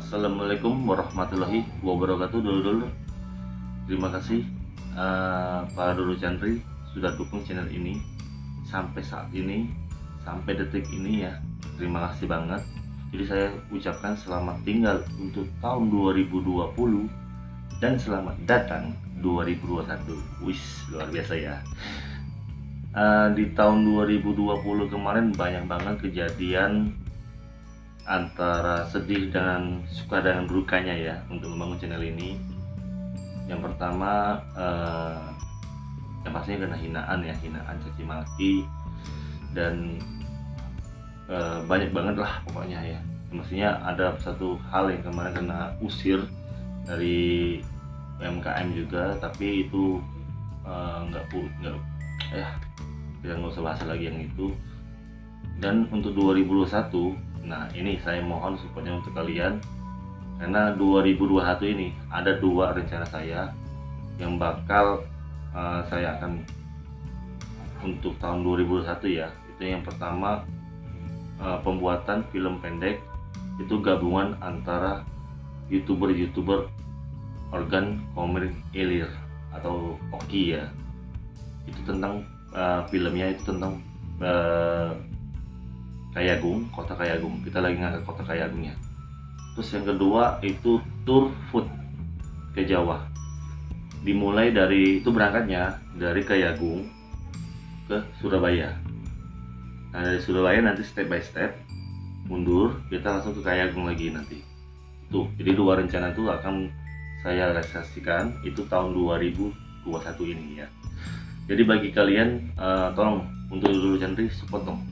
Assalamualaikum warahmatullahi wabarakatuh. Dulu-dulu terima kasih Pak Dulu Chandri sudah dukung channel ini sampai saat ini, sampai detik ini ya. Terima kasih banget. Jadi saya ucapkan selamat tinggal untuk tahun 2020 dan selamat datang 2021. Wis, luar biasa ya. Di tahun 2020 kemarin banyak banget kejadian antara sedih dan suka dengan dukanya ya untuk membangun channel ini. Yang pertama yang pastinya kena hinaan caci maki dan banyak banget lah pokoknya ya. Mestinya ada satu hal yang kemarin kena usir dari UMKM juga, tapi itu kita nggak usah bahas lagi yang itu. Dan untuk 2021, nah ini saya mohon supportnya untuk kalian, karena 2021 ini ada dua rencana saya yang bakal saya akan untuk tahun 2021 ya. Itu yang pertama, pembuatan film pendek, itu gabungan antara youtuber organ komik ilir atau Oki ya. Itu tentang filmnya itu tentang Kayagung, kota Kayagung. Kita lagi ngangkat kota Kayagungnya. Terus yang kedua itu tour food ke Jawa. Dimulai dari itu, berangkatnya dari Kayagung ke Surabaya. Nah dari Surabaya nanti step by step mundur, kita langsung ke Kayagung lagi nanti. Tuh, jadi dua rencana itu akan saya realisasikan itu tahun 2021 ini ya. Jadi bagi kalian tolong untuk Dulu Chandri support dong.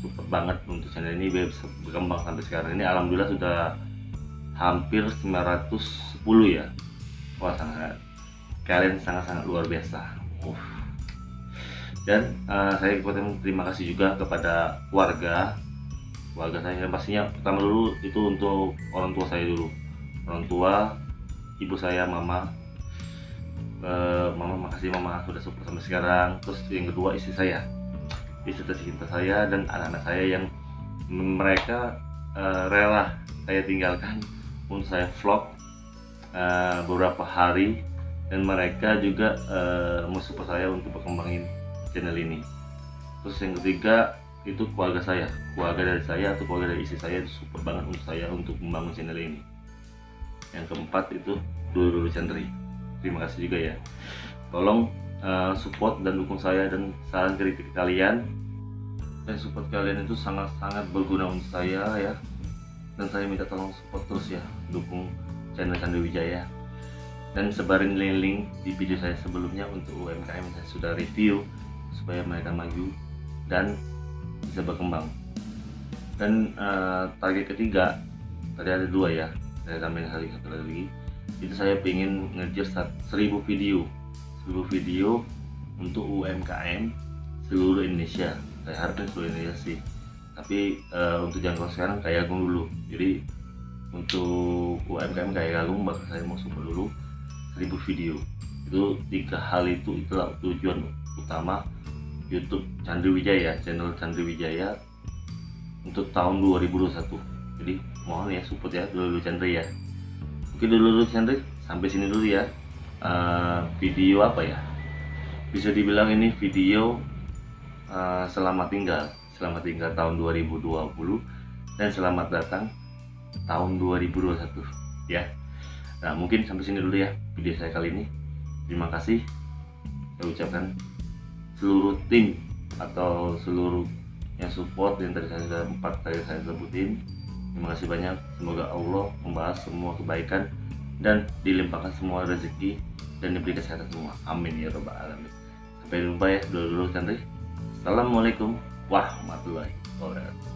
Support banget untuk channel ini biar bisa berkembang sampai sekarang ini. Alhamdulillah sudah hampir 910 ya. Wah, kalian sangat luar biasa. Dan saya terima kasih juga kepada warga saya. Pastinya pertama dulu itu untuk orang tua saya dulu, orang tua ibu saya, mama. Mama, makasih mama sudah support sampai sekarang. Terus yang kedua istri saya, istri tercinta saya, dan anak-anak saya yang mereka rela saya tinggalkan untuk saya vlog beberapa hari, dan mereka juga mensupport saya untuk berkembangin channel ini. Terus yang ketiga itu keluarga dari saya atau keluarga dari istri saya, itu support banget untuk saya untuk membangun channel ini. Yang keempat itu Dulu Chandri, terima kasih juga ya. Tolong support dan dukung saya, dan saran kritik kalian dan support kalian itu sangat berguna untuk saya ya. Dan saya minta tolong support terus ya, dukung channel Chandri Wijaya, dan sebarin link di video saya sebelumnya untuk UMKM yang saya sudah review supaya mereka maju dan bisa berkembang. Dan target ketiga tadi ada dua ya, saya tambahin satu lagi. Itu saya pengen ngejar 1000 video untuk UMKM seluruh Indonesia. Saya harapin seluruh Indonesia sih, tapi untuk jangkau sekarang Kayagung dulu. Jadi untuk UMKM Kayagung bakal saya mau support dulu 1000 video. Itu tiga hal itulah tujuan utama YouTube Chandri Wijaya, channel Chandri Wijaya untuk tahun 2021. Jadi mohon ya support ya Dulu Chandri ya. Oke Dulu Chandri, sampai sini dulu ya. Video apa ya? Bisa dibilang ini video selamat tinggal tahun 2020 dan selamat datang tahun 2021 ya. Nah mungkin sampai sini dulu ya video saya kali ini. Terima kasih saya ucapkan seluruh tim atau seluruh yang support yang tadi saya sebutin. Terima kasih banyak. Semoga Allah membahas semua kebaikan dan dilimpahkan semua rezeki dan diberi kesehatan semua. Amin ya robbal alamin. Sampai jumpa ya Dulu Chandri. Assalamualaikum warahmatullahi wabarakatuh.